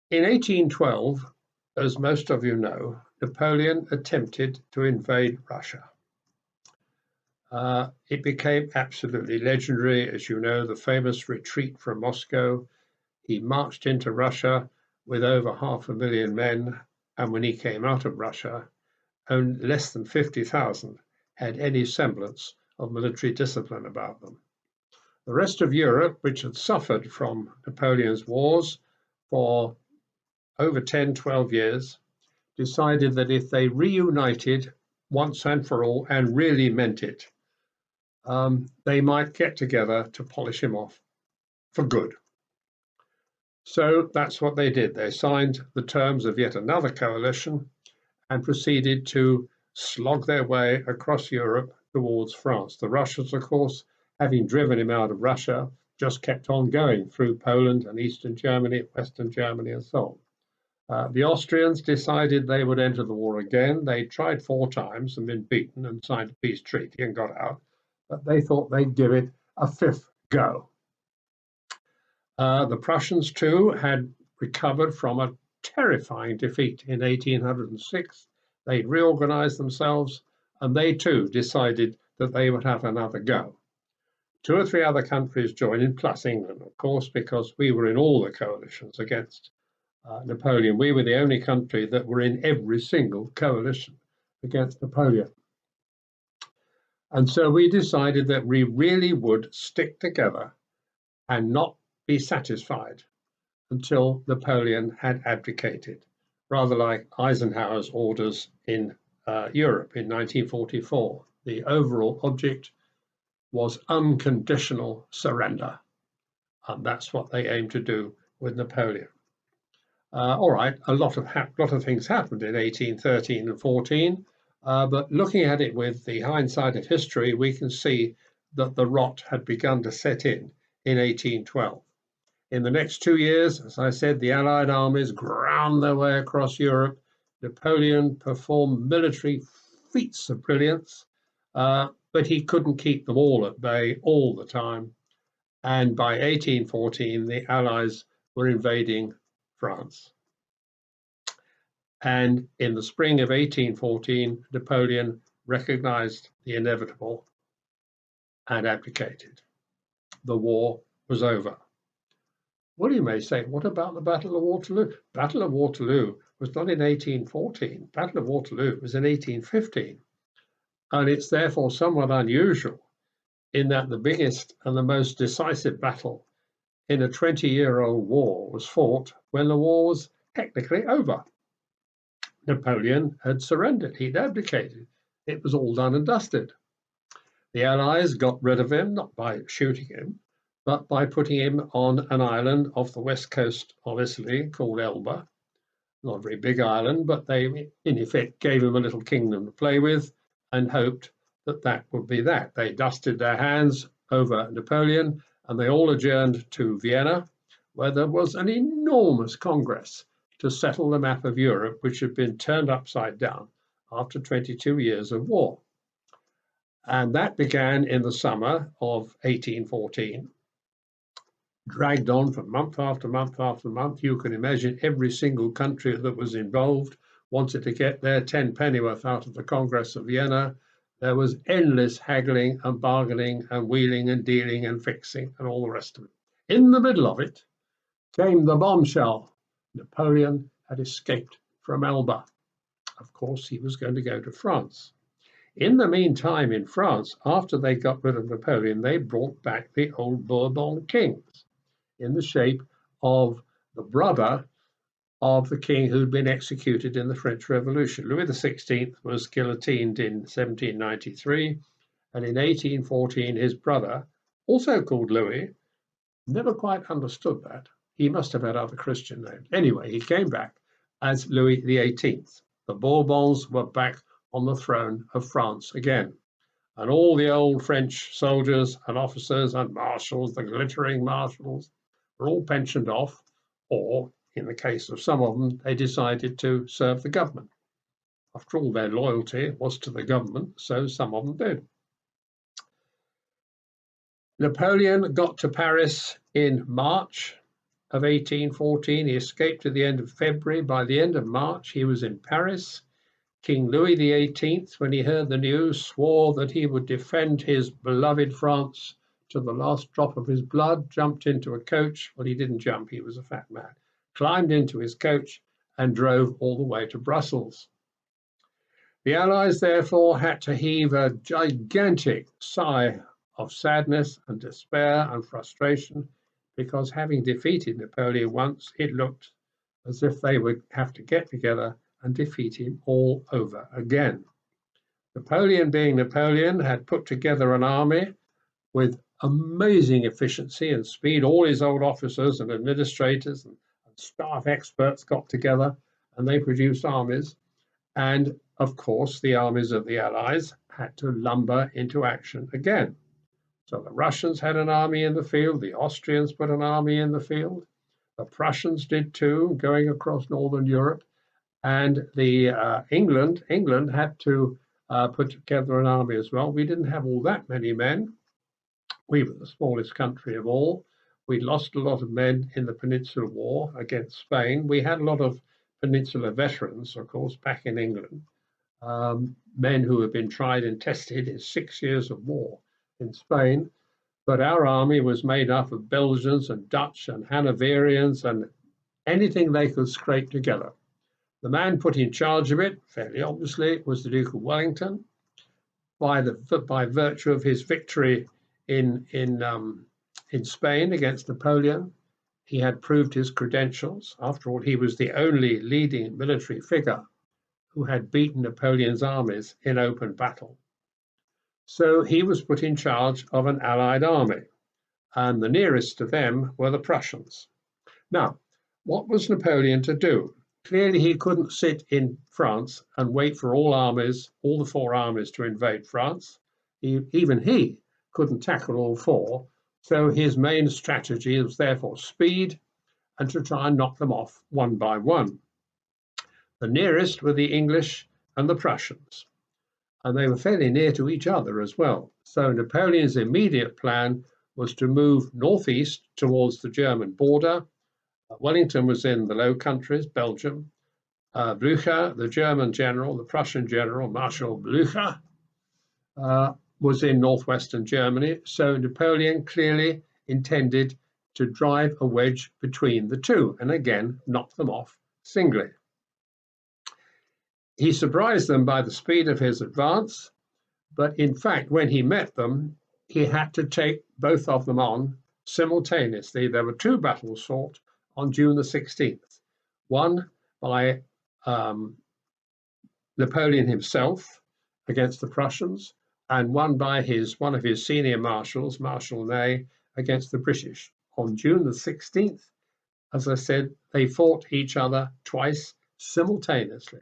In 1812, as most of you know, Napoleon attempted to invade Russia. It became absolutely legendary, as you know, the famous retreat from Moscow. He marched into Russia with over 500,000 men, and when he came out of Russia, only less than 50,000 had any semblance of military discipline about them. The rest of Europe, which had suffered from Napoleon's wars for over 10, 12 years, decided that if they reunited once and for all and really meant it, they might get together to polish him off for good. So that's what they did. They signed the terms of yet another coalition and proceeded to slog their way across Europe towards France. The Russians, of course, having driven him out of Russia, just kept on going through Poland and Eastern Germany, Western Germany, and so on. The Austrians decided they would enter the war again. They tried 4 times and been beaten and signed a peace treaty and got out, but they thought they'd give it a 5th go. The Prussians, too, had recovered from a terrifying defeat in 1806. They'd reorganized themselves, and they, too, decided that they would have another go. 2 or 3 other countries joined in, plus England, of course, because we were in all the coalitions against Napoleon. We were the only country that were in every single coalition against Napoleon. And so we decided that we really would stick together and not be satisfied until Napoleon had abdicated, rather like Eisenhower's orders in Europe in 1944. The overall object was unconditional surrender, and that's what they aimed to do with Napoleon. All right, a lot of things happened in 1813 and 14, but looking at it with the hindsight of history, we can see that the rot had begun to set in 1812. In the next 2 years, as I said, the Allied armies ground their way across Europe. Napoleon performed military feats of brilliance, but he couldn't keep them all at bay all the time. And by 1814, the Allies were invading France. And in the spring of 1814, Napoleon recognized the inevitable and abdicated. The war was over. Well, you may say, what about the Battle of Waterloo? Battle of Waterloo was not in 1814. Battle of Waterloo was in 1815. And it's therefore somewhat unusual in that the biggest and the most decisive battle in a 20-year-old war was fought when the war was technically over. Napoleon had surrendered. He'd abdicated. It was all done and dusted. The Allies got rid of him, not by shooting him, but by putting him on an island off the west coast of Italy called Elba. Not a very big island, but they, in effect, gave him a little kingdom to play with and hoped that that would be that. They dusted their hands over Napoleon, and they all adjourned to Vienna, where there was an enormous congress to settle the map of Europe, which had been turned upside down after 22 years of war. And that began in the summer of 1814. Dragged on for month after month after month. You can imagine every single country that was involved wanted to get their 10 pennyworth out of the Congress of Vienna. There was endless haggling and bargaining and wheeling and dealing and fixing and all the rest of it. In the middle of it came the bombshell. Napoleon had escaped from Elba. Of course, he was going to go to France. In the meantime, in France, after they got rid of Napoleon, they brought back the old Bourbon kings in the shape of the brother of the king who'd been executed in the French Revolution. Louis XVI was guillotined in 1793, and in 1814 his brother, also called Louis, never quite understood that. He must have had other Christian names. Anyway, he came back as Louis XVIII. The Bourbons were back on the throne of France again. And all the old French soldiers and officers and marshals, the glittering marshals, were all pensioned off, or in the case of some of them, they decided to serve the government. After all, their loyalty was to the government, so some of them did. Napoleon got to Paris in March of 1814. He escaped at the end of February. By the end of March, he was in Paris. King Louis XVIII, when he heard the news, swore that he would defend his beloved France to the last drop of his blood, jumped into a coach. Well, he didn't jump, he was a fat man. Climbed into his coach and drove all the way to Brussels. The Allies therefore had to heave a gigantic sigh of sadness and despair and frustration, because having defeated Napoleon once, it looked as if they would have to get together and defeat him all over again. Napoleon, being Napoleon, had put together an army with amazing efficiency and speed. All his old officers and administrators and staff experts got together and they produced armies. And of course, the armies of the Allies had to lumber into action again. So the Russians had an army in the field, the Austrians put an army in the field, the Prussians did too, going across Northern Europe, and the England had to put together an army as well. We didn't have all that many men. We were the smallest country of all. We lost a lot of men in the Peninsular War against Spain. We had a lot of Peninsular veterans, of course, back in England, men who had been tried and tested in 6 years of war in Spain. But our army was made up of Belgians and Dutch and Hanoverians and anything they could scrape together. The man put in charge of it, fairly obviously, was the Duke of Wellington. By virtue of his victory in Spain against Napoleon, he had proved his credentials. After all, he was the only leading military figure who had beaten Napoleon's armies in open battle. So he was put in charge of an Allied army, and the nearest to them were the Prussians. Now, what was Napoleon to do? Clearly, he couldn't sit in France and wait for all the four armies to invade France. Even he couldn't tackle all four. So his main strategy was therefore speed and to try and knock them off one by one. The nearest were the English and the Prussians, and they were fairly near to each other as well. So Napoleon's immediate plan was to move northeast towards the German border. Wellington was in the Low Countries, Belgium. Blücher, the German general, the Prussian general, Marshal Blücher, was in northwestern Germany. So Napoleon clearly intended to drive a wedge between the two and again knock them off singly. He surprised them by the speed of his advance, but in fact, when he met them, he had to take both of them on simultaneously. There were two battles fought on June the 16th, one by Napoleon himself against the Prussians, and one by one of his senior marshals, Marshal Ney, against the British. On June the 16th, as I said, they fought each other twice simultaneously.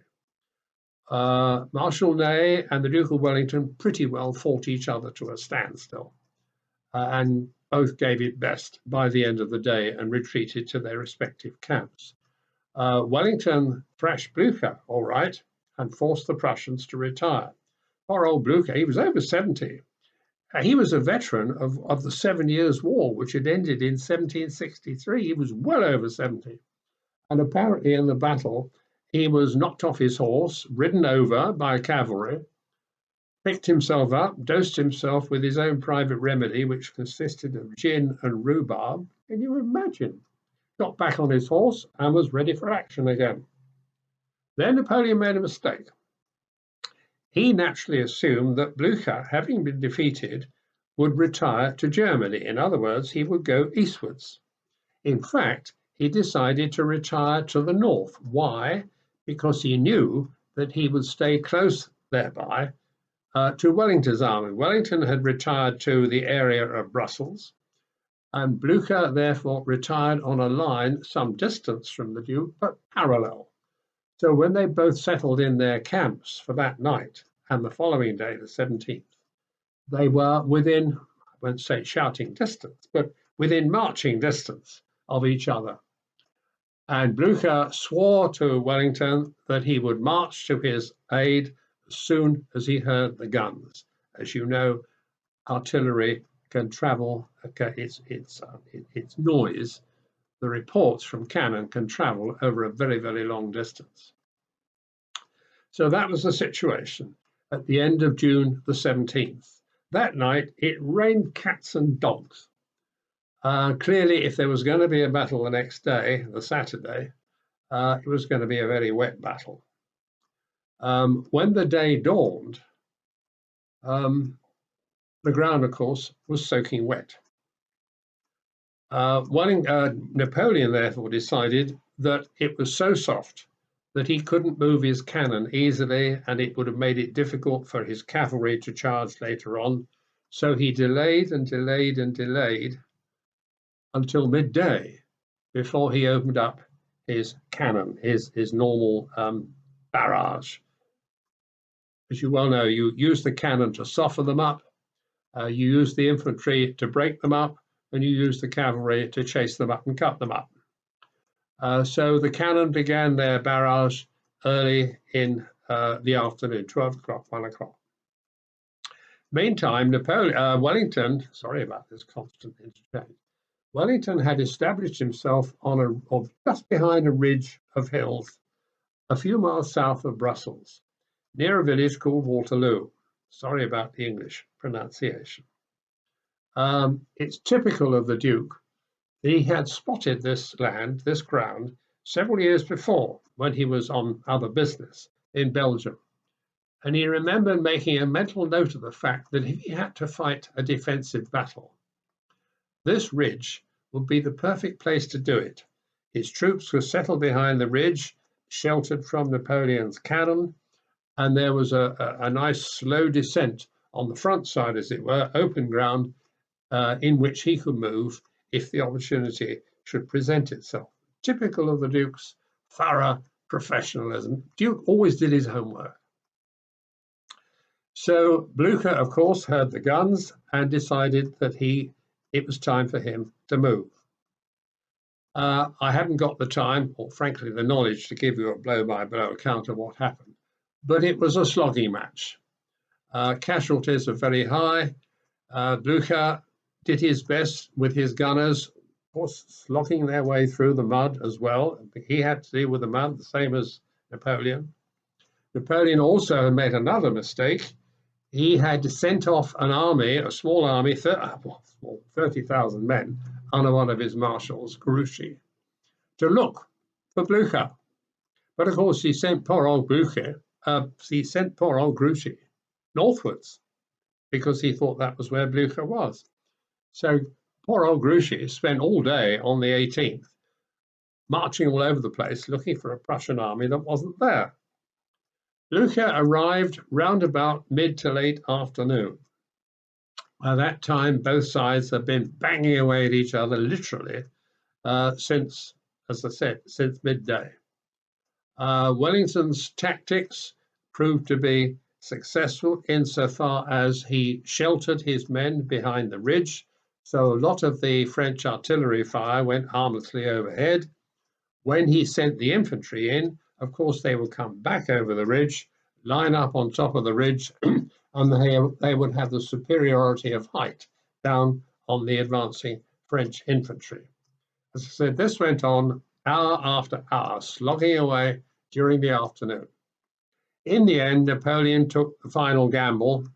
Marshal Ney and the Duke of Wellington pretty well fought each other to a standstill, and both gave it best by the end of the day and retreated to their respective camps. Wellington thrashed Blücher all right and forced the Prussians to retire. Poor old Blücher, he was over 70. He was a veteran of the 7 Years' War, which had ended in 1763. He was well over 70. And apparently in the battle, he was knocked off his horse, ridden over by cavalry, picked himself up, dosed himself with his own private remedy, which consisted of gin and rhubarb. Can you imagine? Got back on his horse and was ready for action again. Then Napoleon made a mistake. He naturally assumed that Blücher, having been defeated, would retire to Germany. In other words, he would go eastwards. In fact, he decided to retire to the north. Why? Because he knew that he would stay close thereby to Wellington's army. Wellington had retired to the area of Brussels, and Blücher therefore retired on a line some distance from the Duke, but parallel. So when they both settled in their camps for that night and the following day, the 17th, they were within, I won't say shouting distance, but within marching distance of each other. And Blücher swore to Wellington that he would march to his aid as soon as he heard the guns. As you know, artillery can travel, its noise the reports from cannon can travel over a very, very long distance. So that was the situation at the end of June the 17th. That night, it rained cats and dogs. Clearly, if there was going to be a battle the next day, the Saturday, it was going to be a very wet battle. When the day dawned, the ground, of course, was soaking wet. Napoleon therefore decided that it was so soft that he couldn't move his cannon easily, and it would have made it difficult for his cavalry to charge later on. So he delayed and delayed and delayed until midday before he opened up his cannon, his normal barrage. As you well know, you use the cannon to soften them up, you use the infantry to break them up, and you use the cavalry to chase them up and cut them up. So the cannon began their barrage early in the afternoon, 12 o'clock, 1 o'clock. Meantime, Wellington, sorry about this constant interchange, Wellington had established himself just behind a ridge of hills, a few miles south of Brussels, near a village called Waterloo. Sorry about the English pronunciation. It's typical of the Duke. He had spotted this land, this ground, several years before when he was on other business in Belgium. And he remembered making a mental note of the fact that if he had to fight a defensive battle, this ridge would be the perfect place to do it. His troops were settled behind the ridge, sheltered from Napoleon's cannon, and there was a nice slow descent on the front side, as it were, open ground, in which he could move if the opportunity should present itself. Typical of the Duke's thorough professionalism. Duke always did his homework. So Blücher, of course, heard the guns and decided that it was time for him to move. I haven't got the time, or frankly the knowledge, to give you a blow-by-blow account of what happened, but it was a slogging match. Casualties were very high. Blücher did his best with his gunners, of course, slogging their way through the mud as well. He had to deal with the mud, the same as Napoleon. Napoleon also had made another mistake. He had sent off an army, a small army, 30,000 men, under one of his marshals, Grouchy, to look for Blücher. But of course, he sent poor old Grouchy northwards because he thought that was where Blücher was. So poor old Grouchy spent all day on the 18th marching all over the place looking for a Prussian army that wasn't there. Blücher arrived round about mid to late afternoon. By that time, both sides had been banging away at each other, literally, since, as I said, since midday. Wellington's tactics proved to be successful insofar as he sheltered his men behind the ridge, so a lot of the French artillery fire went harmlessly overhead. When he sent the infantry in, of course, they would come back over the ridge, line up on top of the ridge, and they would have the superiority of height down on the advancing French infantry. As I said, this went on hour after hour, slogging away during the afternoon. In the end, Napoleon took the final gamble.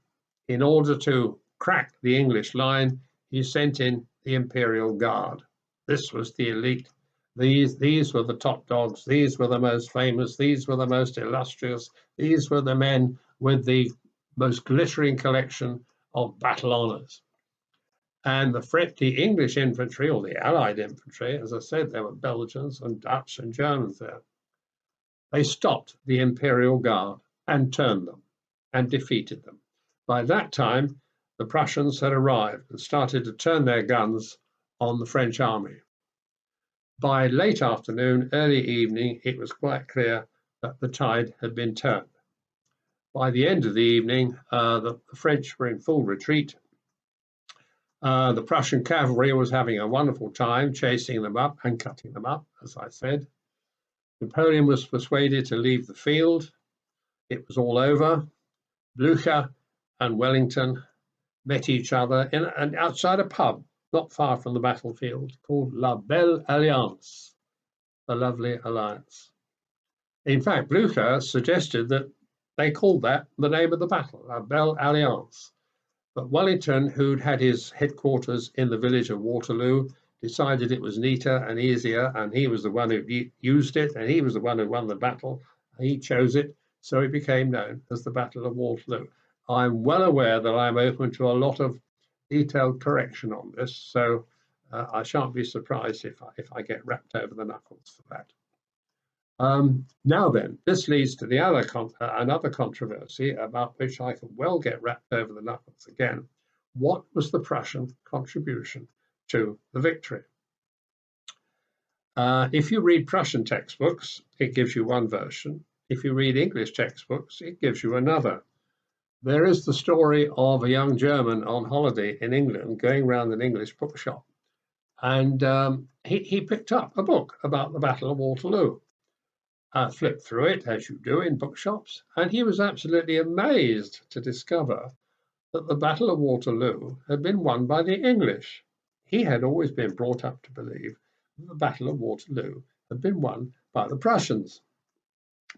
In order to crack the English line, he sent in the Imperial Guard. This was the elite. These were the top dogs. These were the most famous. These were the most illustrious. These were the men with the most glittering collection of battle honors. And the English infantry, or the Allied infantry, as I said, there were Belgians and Dutch and Germans there. They stopped the Imperial Guard and turned them and defeated them. By that time, the Prussians had arrived and started to turn their guns on the French army. By late afternoon, early evening, it was quite clear that the tide had been turned. By the end of the evening, the French were in full retreat. The Prussian cavalry was having a wonderful time chasing them up and cutting them up, as I said. Napoleon was persuaded to leave the field. It was all over. Blücher and Wellington met each other outside a pub not far from the battlefield, called La Belle Alliance, the Lovely Alliance. In fact, Blücher suggested that they called that the name of the battle, La Belle Alliance. But Wellington, who'd had his headquarters in the village of Waterloo, decided it was neater and easier, and he was the one who used it, and he was the one who won the battle. He chose it, so it became known as the Battle of Waterloo. I'm well aware that I'm open to a lot of detailed correction on this, so I shan't be surprised if I get wrapped over the knuckles for that. Now then, this leads to the another controversy about which I can well get wrapped over the knuckles again. What was the Prussian contribution to the victory? If you read Prussian textbooks, it gives you one version. If you read English textbooks, it gives you another. There is the story of a young German on holiday in England going around an English bookshop, and he picked up a book about the Battle of Waterloo. Flipped through it, as you do in bookshops, and he was absolutely amazed to discover that the Battle of Waterloo had been won by the English. He had always been brought up to believe that the Battle of Waterloo had been won by the Prussians.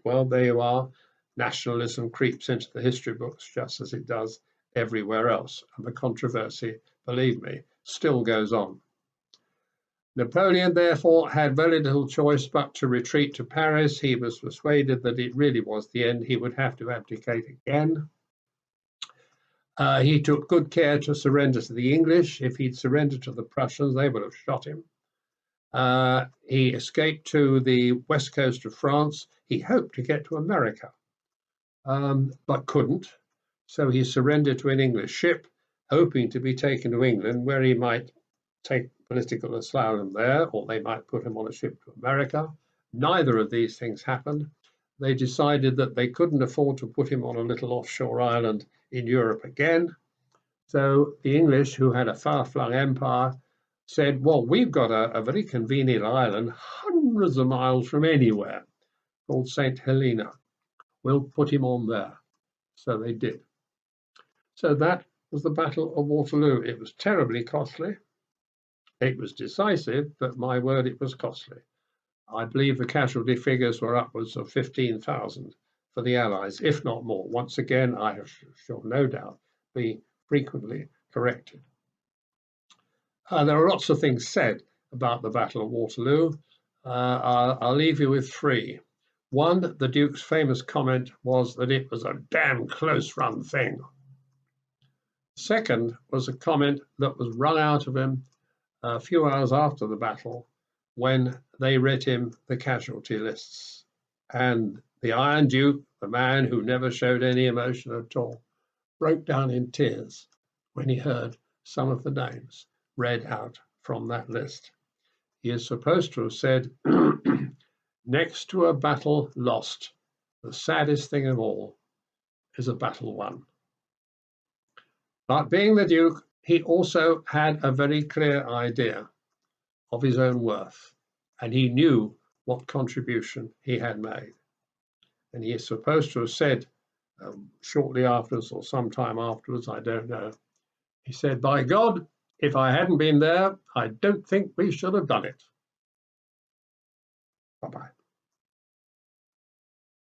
Well, there you are. Nationalism creeps into the history books just as it does everywhere else, and the controversy, believe me, still goes on. Napoleon, therefore, had very little choice but to retreat to Paris. He was persuaded that it really was the end. He would have to abdicate again. He took good care to surrender to the English. If he'd surrendered to the Prussians, they would have shot him. He escaped to the west coast of France. He hoped to get to America, but couldn't. So he surrendered to an English ship, hoping to be taken to England, where he might take political asylum there, or they might put him on a ship to America. Neither of these things happened. They decided that they couldn't afford to put him on a little offshore island in Europe again. So the English, who had a far-flung empire, said, well, we've got a very convenient island hundreds of miles from anywhere called St. Helena. We'll put him on there. So they did. So that was the Battle of Waterloo. It was terribly costly. It was decisive, but my word, it was costly. I believe the casualty figures were upwards of 15,000 for the Allies, if not more. Once again, I shall no doubt be frequently corrected. There are lots of things said about the Battle of Waterloo. I'll leave you with three. One, the Duke's famous comment was that it was a damn close run thing. Second was a comment that was wrung out of him a few hours after the battle when they read him the casualty lists. And the Iron Duke, the man who never showed any emotion at all, broke down in tears when he heard some of the names read out from that list. He is supposed to have said, next to a battle lost, the saddest thing of all is a battle won. But being the Duke, he also had a very clear idea of his own worth, and he knew what contribution he had made. And he is supposed to have said shortly afterwards or sometime afterwards, I don't know, he said, by God, if I hadn't been there, I don't think we should have done it. Bye-bye.